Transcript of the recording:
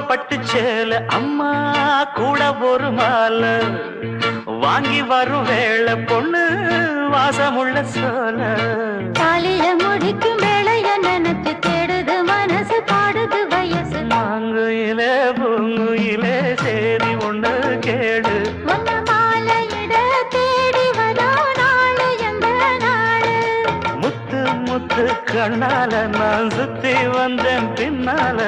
பட்டு சேல அம்மா கூட ஒரு மாலை வாங்கி வரும் வேளை பொண்ணு வாசமுள்ள சோல தாலிய முடிக்கும் வேளைய நினைச்சு தேடுது மனசு பாடுது வயசு மாங்குயிலே பூங்குயிலே சேரி ஒண்ணு கேடு ஒன்ன மாலையிட தேடி வரா நாளு எந்த நாளு முத்து முத்து கண்ணால நான் சுத்தி வந்தேன் பின்னால